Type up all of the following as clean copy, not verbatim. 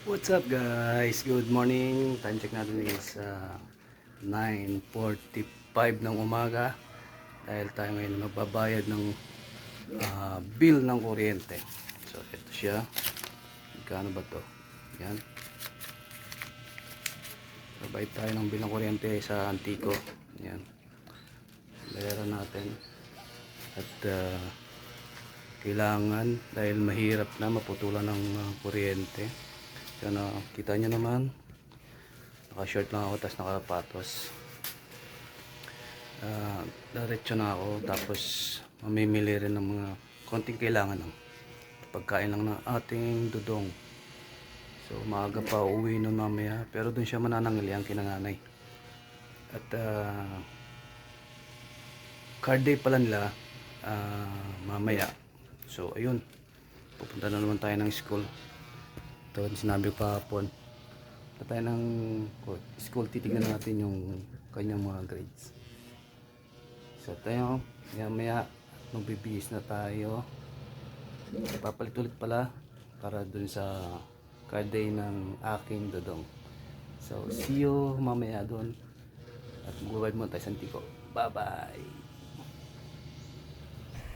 What's up guys? Good morning. Time check natin is 9:45 ng umaga. Dahil tayo ngayon magbabayad ng bill ng kuryente. So ito siya. Magkano ba to? Yan. Babayad tayo ng bill ng kuryente sa Antico. Yan. Bayaran natin. At kailangan dahil mahirap na maputulan ng kuryente. Yan, kita nyo naman, naka-short lang ako tapos nakapatos. Diretso na ako tapos mamimili rin ng mga konting kailangan ng pagkain lang ng ating dudong. So maaga pa uwi nun mamaya, pero dun siya mananangili ang kinanganay. At card day pala nila mamaya. So ayun, pupunta na naman tayo ng school. Ito sinabi ko kahapon, tayo ng school, titignan natin yung kanyang mga grades. So tayo maya magbibihis na tayo, papalit ulit pala para dun sa card day ng aking dodong. So see you mamaya dun at magbabayad muna tayo sa Antico. Bye bye.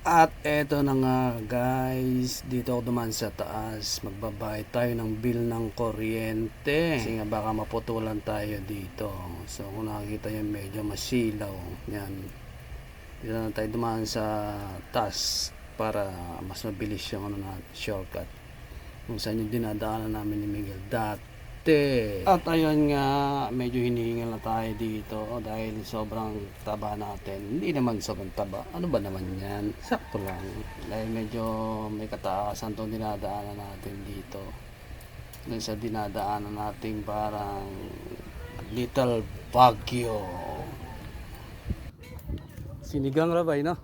At eto na nga guys, dito ako dumaan sa taas, magbabayad tayo ng bill ng kuryente kasi nga baka maputulan tayo dito. So kung nakikita nyo medyo masilaw yan, dito na tayo dumaan sa taas para mas mabilis yung shortcut kung saan yung dinadaanan namin ni Miguel dati. At ayun nga, medyo hinihingal na tayo dito dahil sobrang taba natin. Hindi naman sobrang taba, ano ba naman yan, sakto lang dahil medyo may kataasan itong dinadaanan natin dito. Dun sa dinadaanan natin parang Little Baguio. Sinigang rabay, no?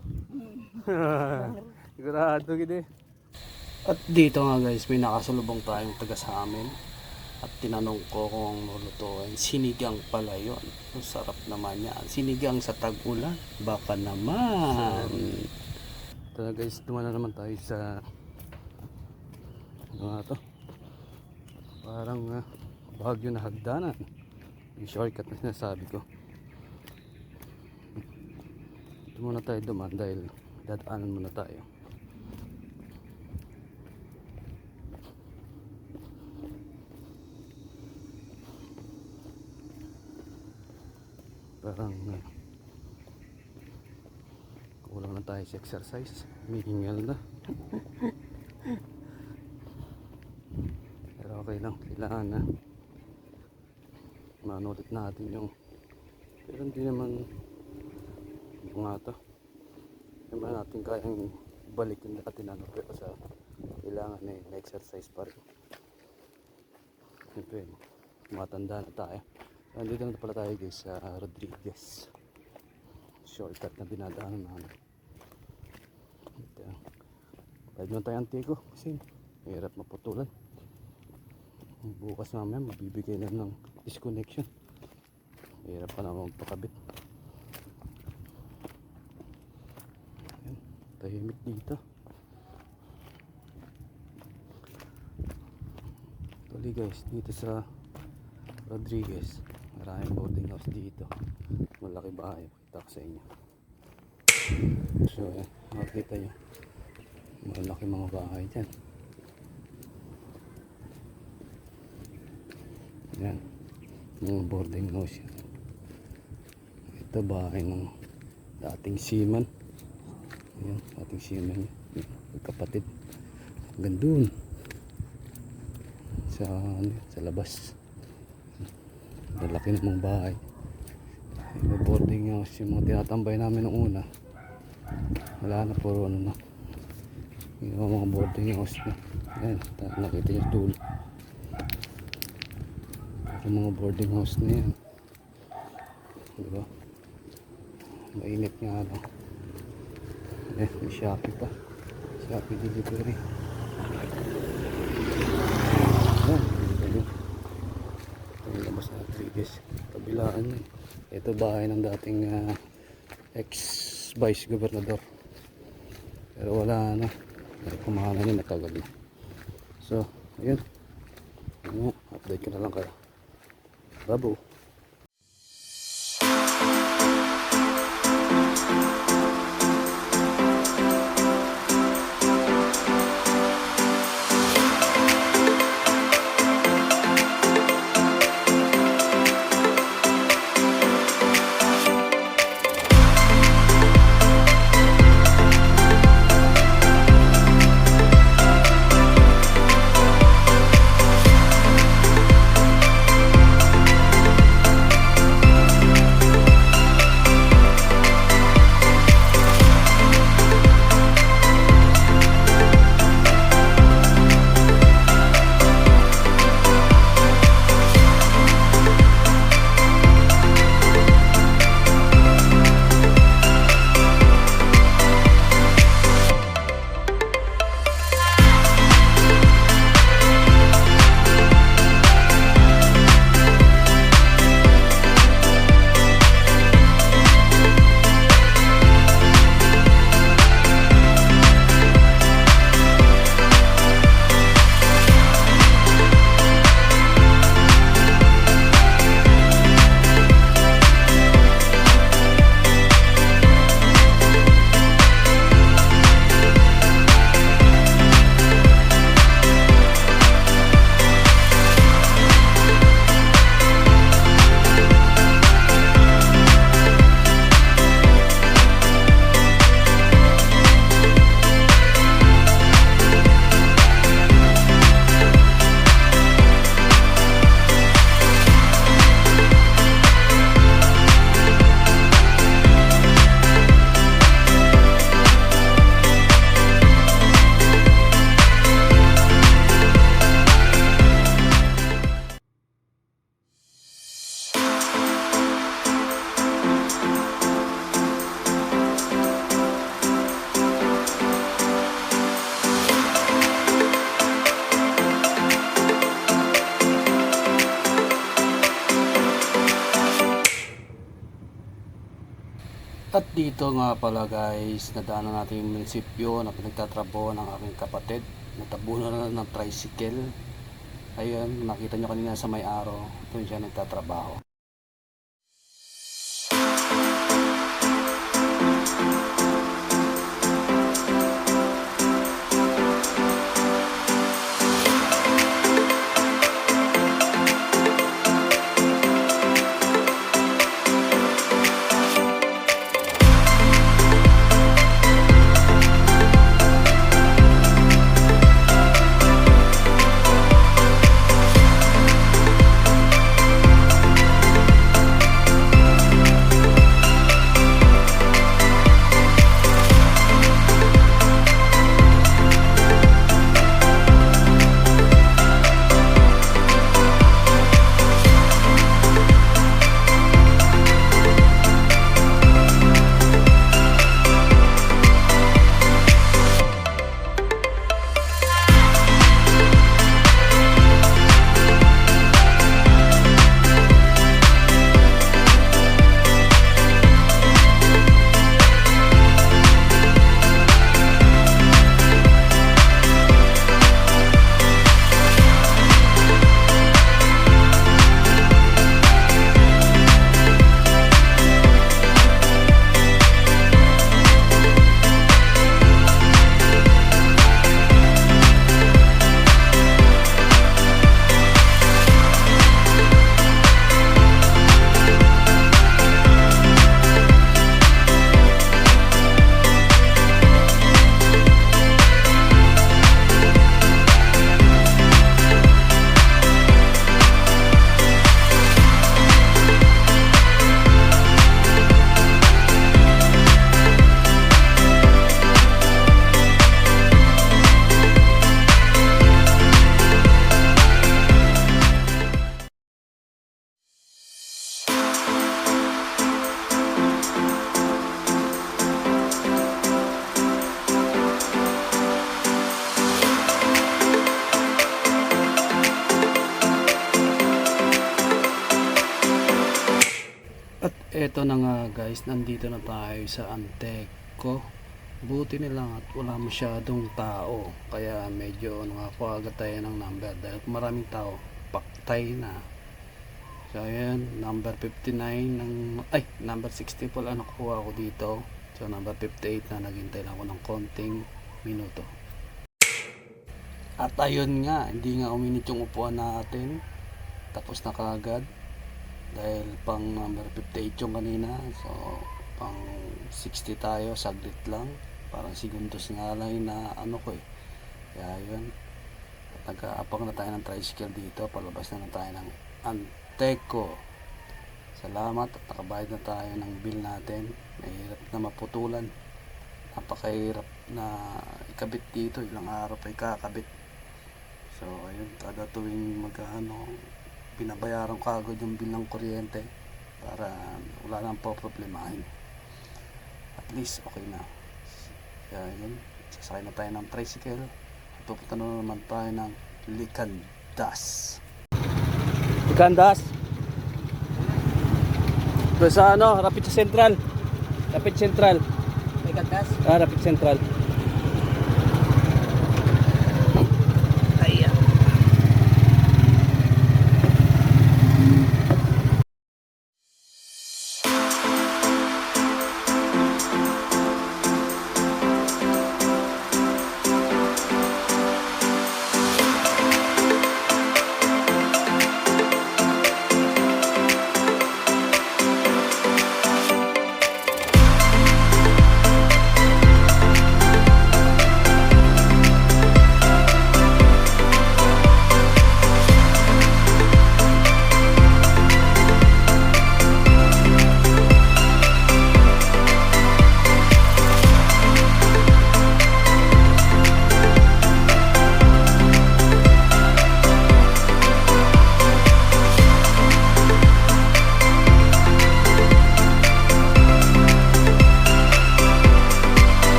Sigurado gini. At dito nga guys, may nakasalubong tayong taga sa amin. At tinanong ko kung lulutuin. Sinigang pala yun. Ang sarap naman yan. Sinigang sa tag-ulan. Baka naman. Ito na guys, dumaan na naman tayo sa ano to? Parang Baguio na hagdanan. Yung shortcut na sinasabi ko. Ito muna tayo dumaan dahil dadaanan muna tayo. Parang kulang na tayo sa exercise, mihingal na. Pero okay lang, kailangan na manulit natin yung, pero hindi naman nga to, hindi naman natin kayang balik yung dati na, pero sa kailangan na exercise pa rin. Siyempre matanda na tayo. Nandito na pala tayo guys sa Rodriguez, shortcut na dinadaanan namin. Pwede mo tayo Antico kasi hirap maputulan. Bukas namin magbibigay na ng disconnection, hirap pa naman magpakabit. Ayan, tahimik dito. Tuloy guys, dito sa Rodriguez maraming boarding house dito, malaki bahay, pakita ko sa inyo. So makikita nyo malaki mga bahay dyan. Yan, mga boarding house yan. Ito bahay ng dating seaman. Yan, dating seaman yan, kapatid hanggang dun sa labas. Lalaki ng mga bahay. May boarding house yung mga tinatambay namin noong una. Wala na, puro ano na yung mga boarding house na. Ayan, nakita nyo dulo, yung mga boarding house na yan, diba? Mainit nga lang. May Shopee pa, Shopee delivery. Ito labas na Rodriguez, kabilaan yun. Ito bahay ng dating ex-vice gobernador, pero wala na, kumahalan yun, natagal na. So ayun, Update ko na lang kayo. Bravo. At dito nga pala guys, nadaanan natin yung munisipyo na pinagtatrabaho ng aking kapatid. Natabunan na ng tricycle. Ayun, nakita nyo kanina sa may araw, doon siya nagtatrabaho. Eto na nga guys, nandito na tayo sa Anteco. Buti nilang at wala masyadong tao, kaya medyo nakakuha agad tayo ng number dahil maraming tao paktay na. So ayan, number 59 number 60 pala nakuha ko dito. So number 58 na naghintay lang ako ng konting minuto. At ayun nga, hindi nga uminit yung upuan natin. Tapos na kaagad. Dahil pang number 58 yung kanina. So pang 60 tayo, saglit lang. Parang segundos nga lang na ano ko eh. Kaya yun, nag-aapang na tayo ng tricycle dito. Palabas na tayo ng Anteco. Salamat at nakabayad na tayo ng bill natin. Mahirap na maputulan. Napakahirap na ikabit dito. Ilang araw pa ikakabit. So ayun, kada tuwing binabayaran ko agad yung bill ng kuryente para wala nang po problemahin. At least okay na. Kaya yun, sasakay na tayo ng tricycle at pupunta na naman tayo ng Licandas. Licandas? Doon sa Rapid sa Central. Rapid Central. Licandas? Rapid Central.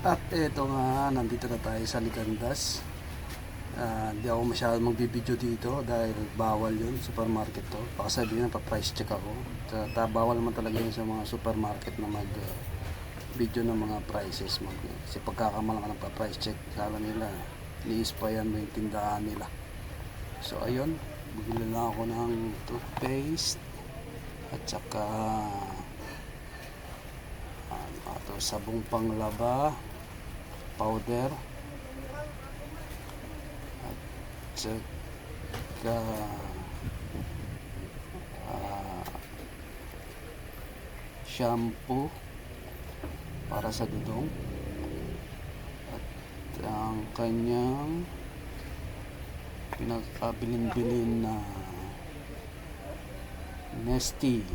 At eto nga, nandito na tayo sa Licandas. Hindi ako masyadong magbibideo dito dahil bawal yun, supermarket to. Baka sabihin na pa-price check ako. Bawal naman talaga yun sa mga supermarket na mag-video ng mga prices. Kasi pagkakamalang ka ng pa-price check, kala nila, ni-ispayan mo yung tindahan nila. So ayun, bumili lang ako ng toothpaste at saka sabong panglaba, powder, at saka shampoo para sa dudong, at ang kanyang pinagkabilin-bilin na Nestea.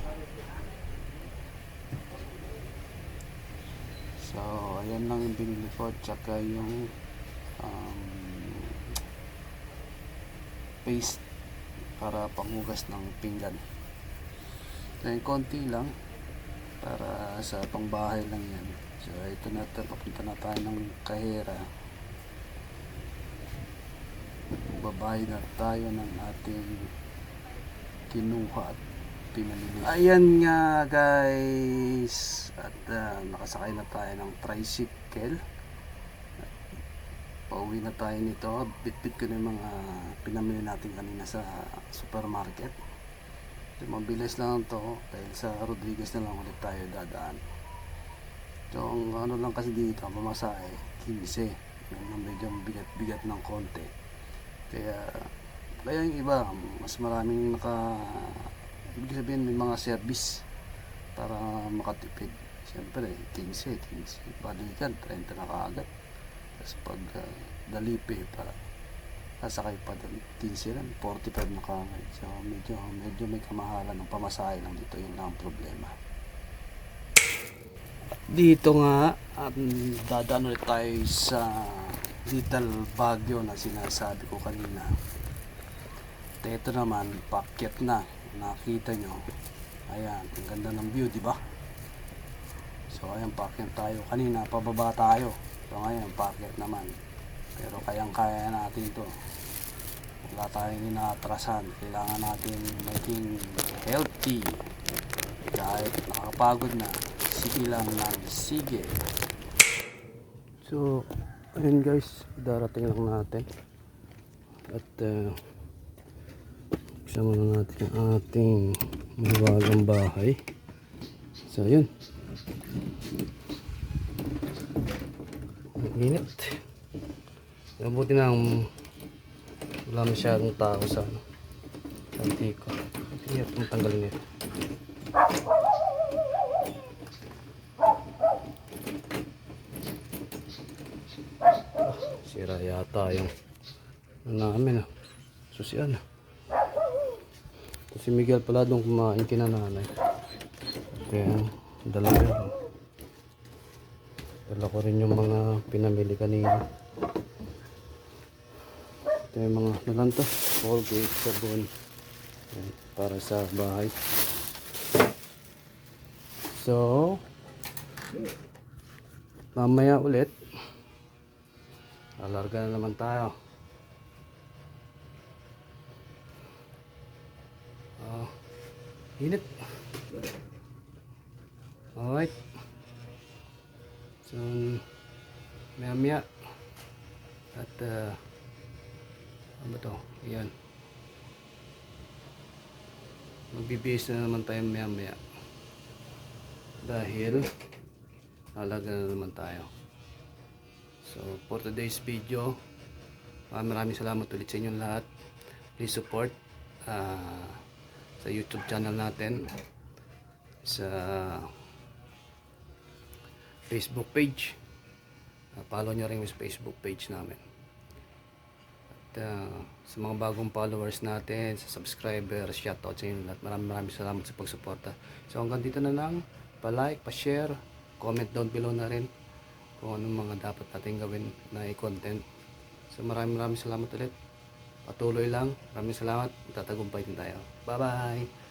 So ayan lang yung binili ko, tsaka yung paste para panghugas ng pinggan. So yung konti lang para sa pangbahay lang yan. So ito na, papunta na tayo ng kahera. Magbabayad na tayo ng ating kinuha at pinamili. Ayan nga guys, at nakasakay na tayo ng tricycle. Pauwi na tayo nito. Bitbit ko na yung mga pinamili natin kanina sa supermarket. Mabilis lang to dahil sa Rodriguez na lang ulit tayo dadaan. So ang lang kasi dito, pamasahe 15. Yung medyo bigat ng konti. Kaya yung iba mas maraming ibig sabihin may mga service para makatipid. Siyempre 15 balikan 30 na kaagad. Tapos pag dalipe pa sasakay pa doon 15 lang, 45 na kaagad. So medyo may kamahalan ng pamasahe lang dito. Yun lang ang problema dito nga. At dadaan ulit tayo sa Little Baguio na sinasabi ko kanina. Ito naman paakyat na. Nakita nyo, ayan, ang ganda ng view, di ba? So ayan, paakyat tayo. Kanina pababa tayo, so ngayon paakyat naman, pero kayang kaya natin to. wala tayong inaatrasan. Kailangan natin maging healthy kahit nakakapagod na, sige lang ng sige. So ayun guys, darating lang natin at kasama na natin ang ating mahiwagang bahay. So ayun, ang init. Mabuti na wala masyadong tao sa Antico. Hirap mong tanggalin ito. Sira yata yung namin susian. Si Miguel pala doon kumain kina nanay. Kaya dala ko rin yung mga pinamili kanina. Ito yung mga nalang to, Colgate, sabon. Ayan, para sa bahay. So mamaya ulit alarga na naman tayo. Init. Alright. So maya at ano ba to? Ayan, magbibihis na naman tayo maya dahil alaga na naman tayo. So for today's video, maraming salamat ulit sa inyong lahat. Please support sa YouTube channel natin, sa Facebook page. Follow nyo rin yung Facebook page namin. At sa mga bagong followers natin, sa subscribers, shoutout sa inyo lahat. Maraming salamat sa pagsuporta. So hanggang dito na lang. Pa-like, pa-share, comment down below na rin kung anong mga dapat natin gawin na i-content. So maraming salamat ulit. Patuloy lang. Maraming salamat. Tatagumpay din tayo. Bye-bye!